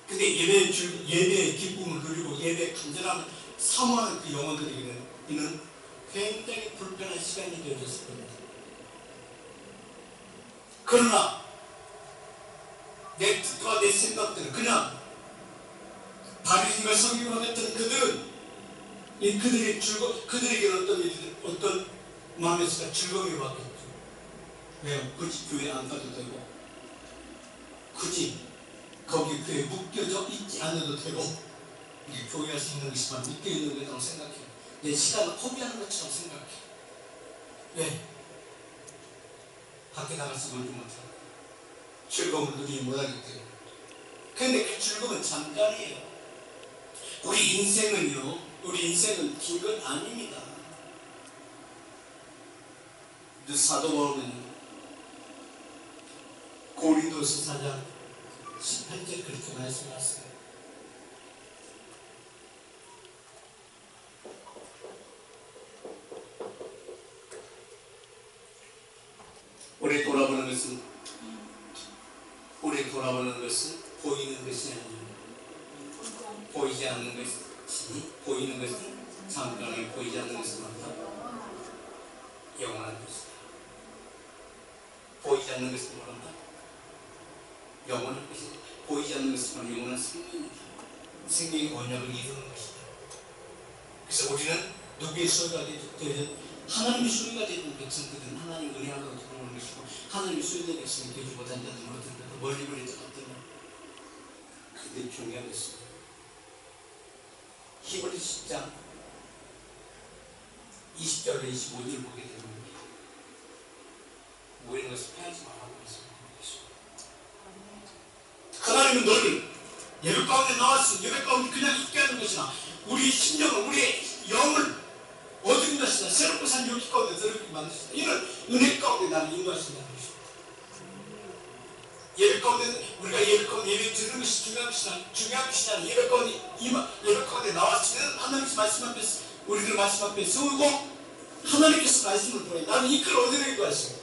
근데 예배의 기쁨을 누리고 예배의 간절함을 사모하는 그 영혼들에게는 이는 굉장히 불편한 시간이 되어졌을 겁니다. 그러나 내 뜻과 내 생각들은 그냥 바리새인과 서기관과 같은 그들에게는 어떤 마음에서 즐거움이 받겠죠. 왜요? 굳이 교회 안 가도 되고, 굳이 거기 교회에 묶여져 있지 않아도 되고, 이게 교회할 수 있는 것이만 묶여 있는 것처럼 생각해요. 내 시간을 허비하는 것처럼 생각해요. 왜? 밖에 나가서 놀지 못하고 즐거움을 누리지 못하기 때문에. 그런데 그 즐거움은 잠깐이에요. 우리 인생은 긴 건 아닙니다. 사도 바울은 고린도서 4장 18절 그렇게 말씀하세요. 우리 돌아보는 것은 보이는 것이 아니에요. 보이지 않는 것이, 보이는 것은 잠깐에 보이지 않는 것은 많다. 영원한 것이다. 보이지 않는 것은 뭐란다? 영원한 것이다. 보이지 않는 것은 바로 영원한 생명이다. 생명의 언약을 이루는 것이다. 그래서 우리는 누구의 소유가 되든 하나님의 소유가 되는 백성들은 하나님 은혜하고 들어오는 것이고, 하나님의 소유된 백성이 되지 못한 자들은 어떤 때도 멀리 버릴 것 같더라. 그게 중요한 것입니다. 히브리 10장 20절에 25절 보게 되면 모이는 것을 패하지 말라고 말씀하고 계십니다. 하나님은 너를 예배 가운데 나왔으니 예배 가운데 그냥 있게 하는 것이나 우리 심령을, 우리의 영을 어두운 것이나 새롭고 산 여기 가운데 들어오게 만드신다. 이런 은혜 가운데 나를 인도하신다는 것입니다. 예배 가운데 우리가 예배 드리는 것이 중요한 것이 아니라 예배 가운데 나왔으면 하나님께서 말씀 앞에 우리들 말씀 앞에 세우고 하나님께서 말씀을 보내 나는 이 글을 어디로 인도하시고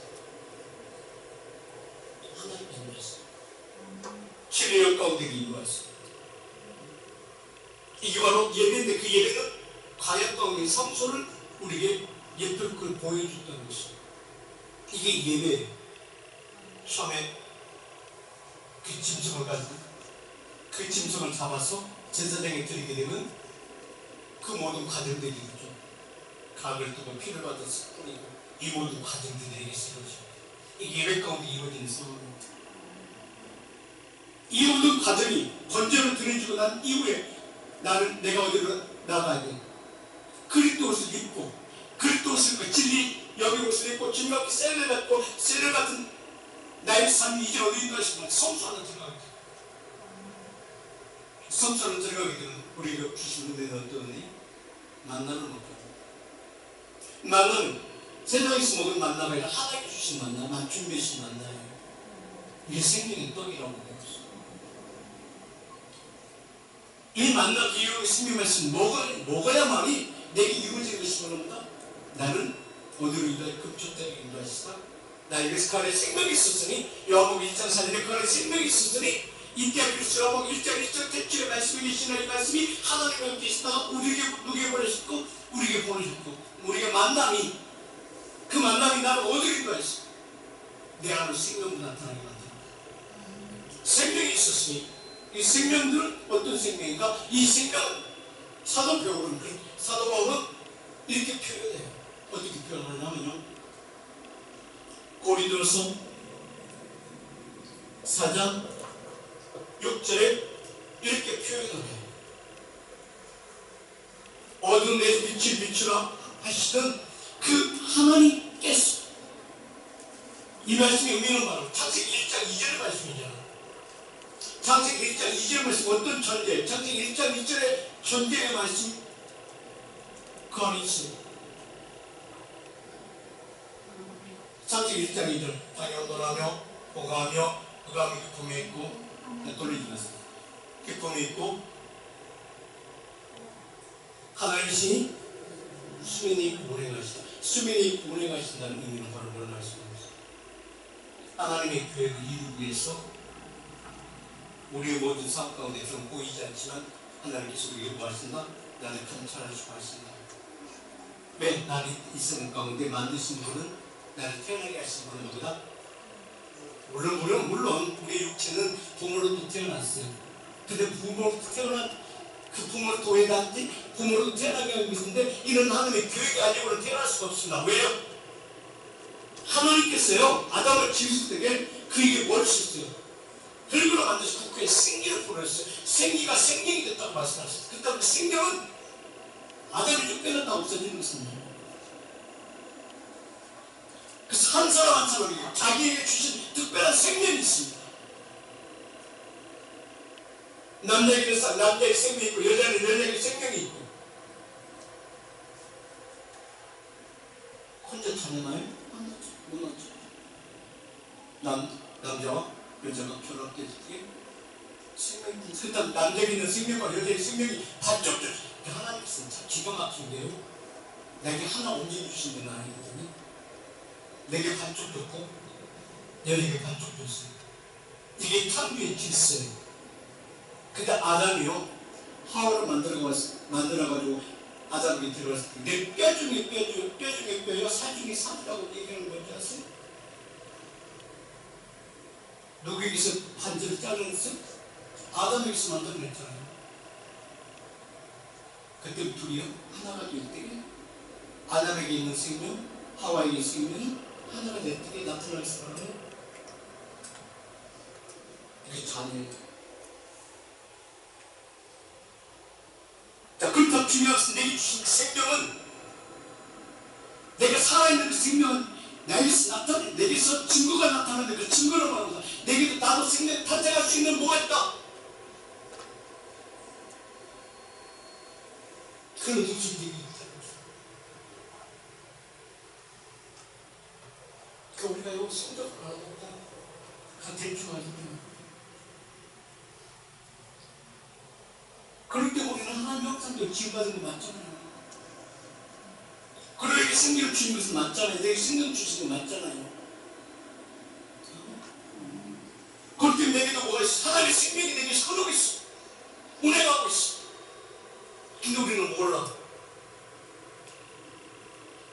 하나님께서 인도하시고 치료역 가운데 인도하시고 이게 바로 예배인데 그 예배는 과연 가운데 성소를 우리에게 예쁠 걸 보여줬다는 것입니다. 이게 예배예요. 처음에 그 짐승을 가지고 그 짐승을 잡아서 제사장에 드리게 되면 그 모든 과정들이 있죠. 각을 뜨고 피를 받아서 뿌리고 이 모든 과정들이 내게 쓰여집니다. 이게 예배 가운데 이루어지는 상황입니다. 이 모든 과정이 번제를 드려주고 난 이후에 내가 어디로 나가야 돼? 그리스도 옷을 입고 그리스도 옷을 입고 진리 여기 옷을 입고 주님과 셀을 받고 셀을 받은 나의 삶이 이제 어디 인도하시면 성소 안에 들어가게 돼요. 성소 안에 들어가게 되면 우리가 주신 은혜는 어떤 은혜? 만나를 먹거든요. 만나는 세상에서 먹은 만나가 아니라 하나님이 주신 만나, 준비해 주신 만나예요. 이게 생명의 떡이라고 그랬어요. 이 만나 비유의 생명 말씀 먹어야만이 내게 이루어진 것이 뭐랍니다. 나는 어디로 인도해 급조대로 인도하시다. 나에게 그 안에 생명이 있었으니 요한복음 1장 4절에 그 안에 생명이 있었으니 이때 그리스도 요한복음 1장 1절 대출의 말씀이 되시는 이 말씀이 하나님과 함께 계시다가 우리에게 보내셨고 우리에게 보내셨고 우리에게 만남이 그 만남이 나를 어디로 인도하시고 내 안으로 생명도 나타나게 만듭니다. 생명이 있었으니 이 생명들은 어떤 생명인가? 이 생명은 사도 바울은 이렇게 표현해요. 어떻게 표현하냐면요. 고린도서 4장 6절에 이렇게 표현을 해요. 어두운 데서 빛을 비추라 하시던 그 하나님께서 이 말씀의 의미는 바로 창세기 1장 2절의 말씀이잖아요. 창세기 1장 2절의 말씀 어떤 존재? 창세기 1장 2절의 존재의 말씀 그 안에 있습니다. 창세기 1장 2절 땅이 온돌하며 보가하며 그가 기쁨에 있고 돌리지 마세요. 기쁨에 있고 하나님이시니 수면이 있고 운행하시다. 수면이 있고 운행하신다는 의미는 바로 그런 말씀입니다. 하나님의 계획을 이루기 위해서 우리의 모든 삶 가운데서는 보이지 않지만 하나님께서 우리에게 말씀다. 나를 통찰하시고 하신다. 왜? 나를 있는 가운데 만드신 분은, 나를 태어나게 하신 분은 누구다? 물론 우리 육체는 부모로부터 태어났어요. 근데 그 부모를 도해놨지, 부모로 태어나게 하고 있는데, 이는 하나님의 계획이 아니고는 태어날 수가 없습니다. 왜요? 하나님께서요, 아담을 지으실 때에 그에게 뭘 주셨어요? 흙으로 만드셔서 그에 생기를 보냈어요. 생기가 생명이 됐다고 말씀하셨어요. 그렇다고 생명은 아담이 쫓겨났다 없어지는 것입니다. 그래서 한 사람 한 사람이 자기에게 주신 특별한 생명이 있습니다. 남자에게는 남자의 생명이 있고, 여자는 여자에게 생명이 있고. 혼자 타나요? 못 나죠. 남자와 여자가 결합될 때 생명이, 일단 남자에게 있는 생명과 여자의 생명이 반쪽죠. 하나님께서는 참 기가 막힌데요. 내게 하나 옮겨주신 건 아니거든요. 내게 반쪽 줬고 여자에게 반쪽 줬어요. 이게 창조의 질서예요. 근데 아담이요, 하와를 만들어가지고 아담에게 들어갔을 때 내 뼈 중에 뼈요, 살 중에 살이라고 얘기하는 건지 아세요? 누구에게서 반지를 잘라냈어요? 아담에게서 만들어냈잖아요. 그때 둘이요, 하나가 될 때 아담에게 있는 생명, 하와에게 있는 생명이 하나가 될 때 나타날 수있어요. 이게 자녀예요. 자, 그렇다면 중요한 것은 내게 주신 생명은, 내가 살아있는 그 생명은 내게서 증거가 나타나는데 그 증거를 말합니다. 내게도 나도 생명 탄생할 수 있는 뭐가 있다? 그런 음식들이 있다. 그러니까 우리가 여기 성적을 알아보다 대충 알거든요. 그럴 때 우리는 하나님의 형상대로 지음받은 거 맞잖아요. 그러에게 생명을 주신 것은 맞잖아요. 내게 생명 주신 거 맞잖아요. 그럴 때 내게도 뭐가 있어? 하나님의 생명이 내게 흐르고 있어. 운행하고 있어. 근데 우리는 몰라.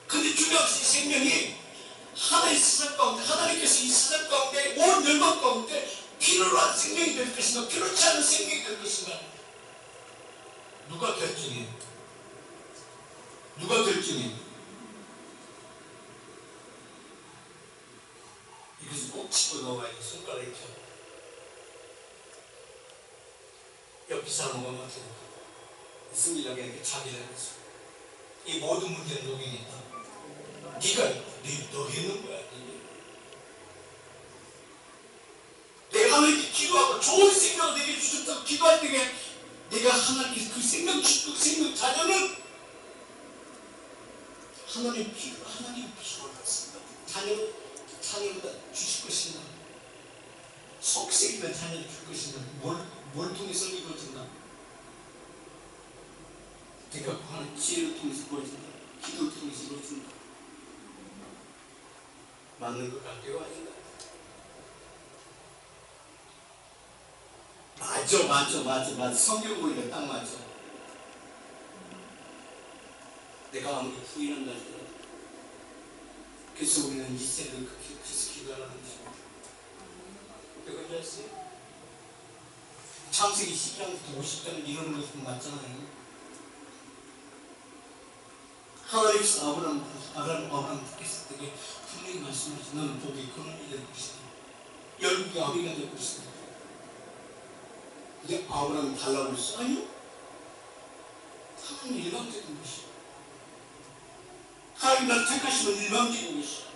근데 중요한 것은 이 생명이 하나의 세상 가운데, 하나님께서 이 세상 가운데, 온 열방 가운데 필요로 한 생명이 될 것인가, 필요치 않은 생명이 될 것인가, 누가 결정해? 누가 결정해? 이것을 꼭 집어넣어야 돼. 손가락에 펴. 옆에 사람과 맡아놓고 승리하게 이렇게 자기를 했어. 이 모든 문제는 너에게 있다. 너에게 있는 거야. 내가 하나님께 기도하고 좋은 생명을 내게 주셨다고 기도할 때에 내가 하나님께 그 생명 주시고 그 생명 자녀는 하나님 필요를 받습니다. 자녀보다 주실 것인가? 속색이면 자녀를 줄 것인가? 뭘 통해서 이루어진다? 그러니까 하나님 지혜를 통해서 이루어진다. 기도를 통해서 이루어진다. 맞는 것 같아요? 아닌가? 맞아. 성경 보니까 딱 맞아. 내가 아무리 부인한다 할지라도. 그래서 우리는 이 세대를 그래서 기도하라는 것입니다. 왜 그런지 아세요? 창세기 10장부터 50장을 이루는 것은 맞잖아요. 하나님께서 아브라함 붙겠을 때 분명히 말씀하시죠. 너는 복이 근원이 될 것이다. 열국의 아비가 될 것이다. 근데 아브라함이 달라고 했어? 아니요. 하나님 일방적인 것이야. 하나님 나를 택하시면 일방적인 것이야.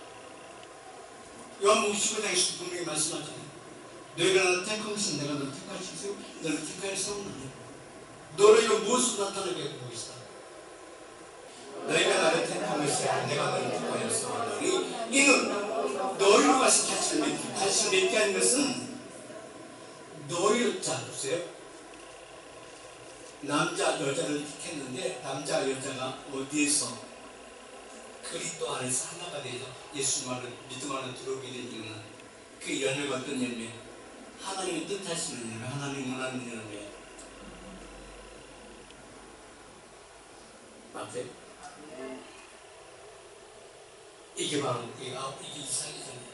요한복음 15장에서 분명히 말씀하잖아요. 너희가 나를 택한 것은 내가 너를 택하시고 너를 택하여 세웠느냐. 너희가 무엇으로 나타나게 하고 있다. 너희가 나를 택한 것이 아니라 내가 너를 택하여 세웠느니 이는 너희로 가서 다시 맺게 하는 것은 너희를 보세요. 남자 여자를 택했는데 남자 여자가 어디에서 그리스도 안에서 하나가 되죠. 예수만을 믿음 안에 들어오게 된 이유는 그 열매가 어떤 열매? 하나님의 뜻하시는 열매, 하나님이 원하는 열매. 맞아요? 이게 바로 이게 이삭이잖아요.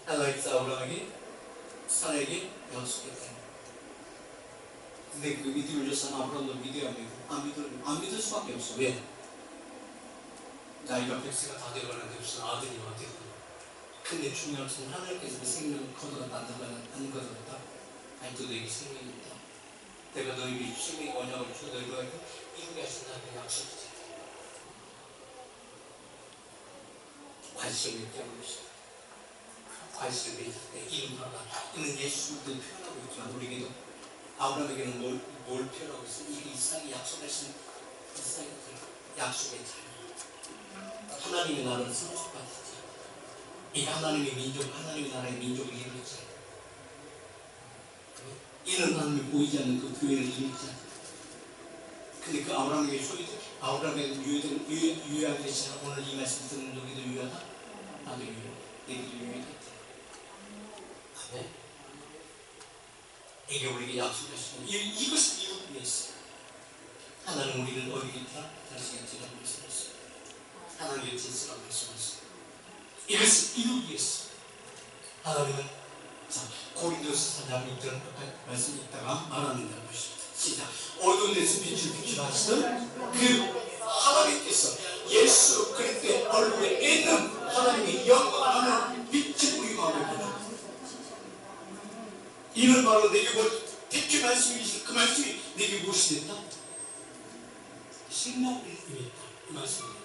하나님께서 아브라함에게 사라에게 약속했다. 근데 그 믿음을 줬으나 아브라함도 믿어야 되고 안 믿을 수밖에 없어. 왜? 나이가 100세가 다 되어가는데 무슨 아들이 어디. 근데 중요한 것은 하나님께서 그 생명을 거둬갔다 안 거둬갔다. 아니 또 너에게 생명이 있다. 내가 너에게 생명의 언약을 주고 너희가 이루게 하신다는 약속이지. 관심을 깨우는 것이다. 관심을 맺을 때 이름하라. 이는 예수님도 표현하고 있지만 우리에게도 아브라함에게는 뭘 표현하고 있어? 이게 이삭이 약속하신 이삭이 약속의 자녀. 하나님의 나라를 상속받았지. 이 하나님의 민족, 하나님의 나라의 민족을 이루지. 이는 하나님이 보이지 않는 그 교회를 이루지. 근데 그 아브라함에게 아브라함에게 유효하게 되시는 오늘 이 말씀 듣는 여기도 유효하다? 나도 유효해. 내게도 유효하다. 아멘. 이게 우리에게 약속하시는 이것을 이루기 위해서 하나님 우리를 어디에 있다? 당신의 진리라고 말씀하셨어요. 하나님의 진리라고 말씀하셨어요. 이것을 이루기 위해서 하나님은 고린도서 4장 6절 말씀이 있다가 말하는다고 하십니다. 시작. 어두운 데서 빛을 비추하시던 그 하나님께서 예수 그리스도의 얼굴에 있는 하나님의 영광하는 빛을 우리 마음에 보여줍니다. 이는 바로 내게 택주 말씀이시 그 말씀이 내게 무엇이 됐다? 생명을 의미했다. 이 말씀입니다.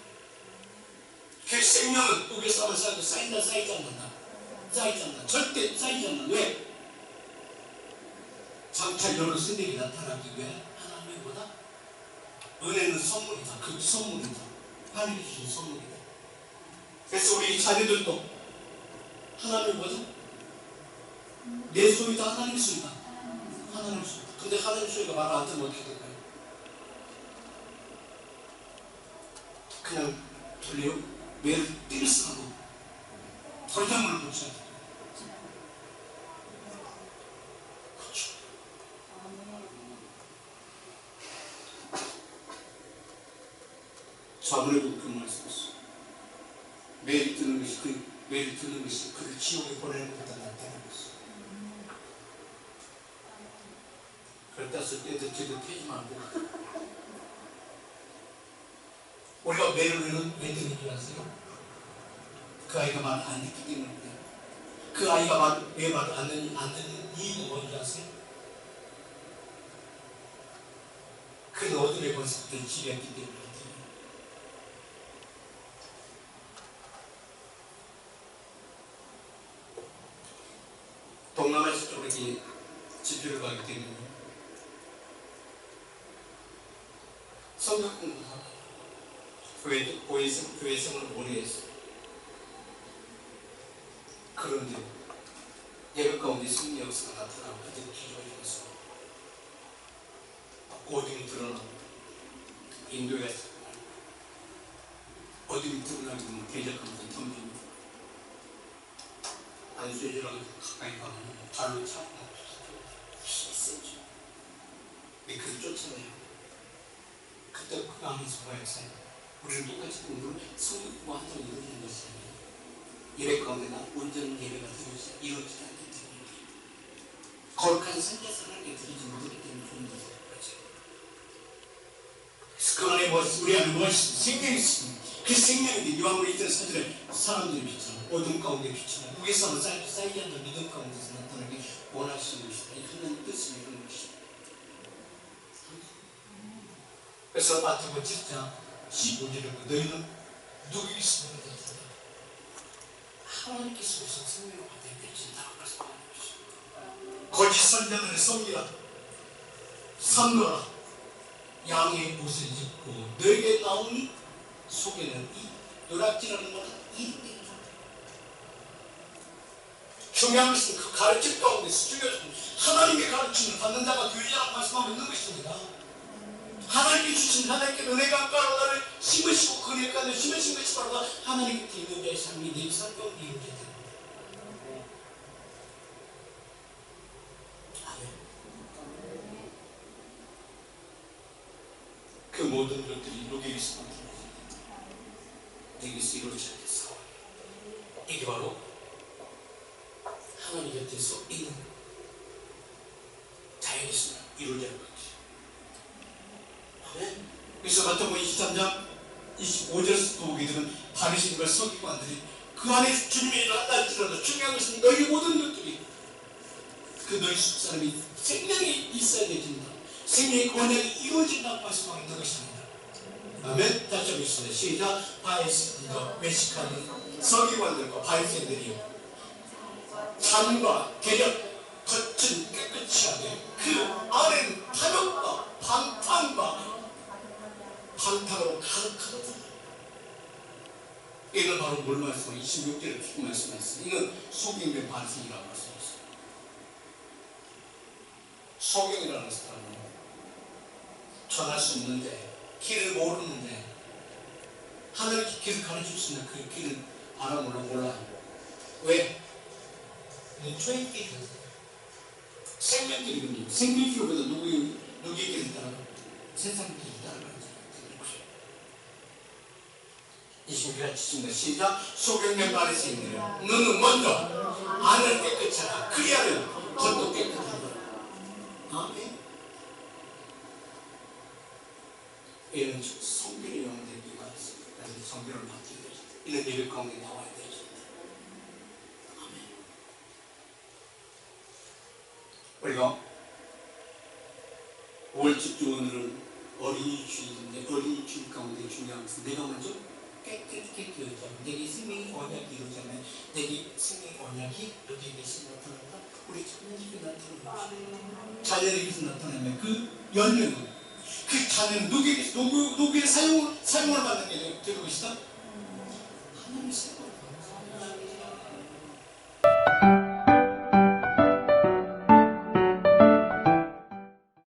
그 생명은 우리의 삶을 살도 쌓이지 않는다. 절대 쌓이지 않는다. 왜? 장차 여러 세대가 나타나기 위해 하나님의 뭐다? 은혜는 선물이다. 그 선물이다. 하나님이 주신 선물이다. 그래서 우리 자녀들도 하나님의 뭐다? 내 소유다. 하나님의 소유다. 하나님의 소유다. 근데 하나님의 소유가 말 안 들으면 어떻게 될까요? 그냥 돌려 매를 띠르스하고 덜장물을 붙여야 돼. 그렇죠. 자문해보고 그런 말씀했어. 매를 뜨는 것이 그를 지옥에 보내는 것보다 낫다는 것이. 그랬다을 때도 제대로 패지 말고 우리가 매를 왜 듣는 줄 아세요? 그 아이가 말 안 듣기 때문에 그 아이가 왜 말을 안 듣는 이유가 뭔지 아세요? 그 어둠의 권세들을 지배했기 때문에. 동남아에서 쪽으로 이렇게 집회를 가기 때문에 성경 공부하고 교회 생활을 오래 했어요. 그런데 예배 가운데 승리 역사가 나타나고 그들이 기도해 주면서 어둠이 드러나고 인도에 어둠이 드러나게 되면 대적하면서 덤비고 안수해주라고 가까이 가면 발로 차고 힘이 세죠. 근데 그를 쫓아내요. 그때 그 안에서 뭐야 역사에 우리는 똑같이 공부를 성경 공부한다고 이루어지는 것이 아니에요. 예배 가운데나 온전한 예배가 이루어지지 않기 때문에 거룩한 선제에서 하나님께 드리지 못하기 때문에 좋은 것을 그렇죠. 그래서 그 안에 우리 안에 무엇이 생명이 있습니다. 그 생명인데 요한복음 1장 4절에 사람들이 비치는 어둠 가운데 비치는 우리에서는 쌓이지 않는 믿음 가운데서 나타나게 원하시는 것이다. 이 하나님 뜻을 이루는 것이다. 그래서 마태복음 7장 15절에 너희는 누구 있습니까? 하나님께서 무슨 생명을 받게 되신다고 말씀하는 것이죠. 거짓 선자들의 성기라 삼거라 양의 옷을 입고 너에게 나오니 속에는 이 노략질하는 것은 이익되는 거다. 중요한 것은 그 가르침 가운데서 중요한 하나님의 가르침을 받는 자가 되리라고 말씀하고 있는 것입니다. 하나님이 주신 하나님께 은혜가 가로다를 심으시고 그 은혜 가운데 심으신 것이 바로 하나님께 있는 자의 삶이 내 삶과 이루어져야 됩니다. 그 모든 것들이 여기 있습니다. 내게서 이루어져야 돼. 사원. 이게 바로 하나님 곁에서 있는 자연에서 이루어져야 할 거지. 아멘. 그래서 마태복음 23장 25절에서 또 보게 되면 바리새인과 서기관들이 그 안에 주님의 일을 한다할지라도 중요한 것은 너희 모든 것들이 그 너희 집사람이 생명이 있어야 되진다. 생명의 권역이 이루어진다고 말씀하는 것입니다. 아멘. 다시 한번 있습니다. 시작. 바리새인과 외식하는 서기관들과 바리새인들이 삶과 개력 거친 깨끗이 하되 그 안에는 탐욕과 방탕과 방탕으로 가득하거든. 이는 바로 뭘 말씀하고 26절에 쭉 말씀하셨어요. 이건 소경의 바리새인이라고 말씀하셨어요. 소경이라는 사람은 전할 수 있는데 길을 모르는데 하늘의 길을 가르칠 수 있는 그 길을 몰라요. 왜? 초행길이거든요. 생명길이거든요. 생명길보다 누구의 길을 따라가? 세상 길을 따라가는 사람들이 26절 시작. 소경의 바리새인들은 너는 먼저 안을 깨끗이 하라. 그리하면 겉도 깨끗하다. 아멘. 이는 성결의 영혼 되기가 있습니다. 성결을 받기 위해서 이는 예배 가운데 나와야 되죠. 아멘. 우리가 5월 집주 오늘은 어린이 주일인데 어린이 주일 가운데 중요한 것은 내가 먼저 깨끗하게 되어지면 내게 생명의 언약이 이루어지면 내게 생명의 언약이 너희에게 나타난다. 우리 자녀에게 나타납니다. 자녀에게 나타나면 그 열매는 그 자녀는 누구의 사용을 받는 게 될 것이다? 하나님의 사용을 받는 거예요.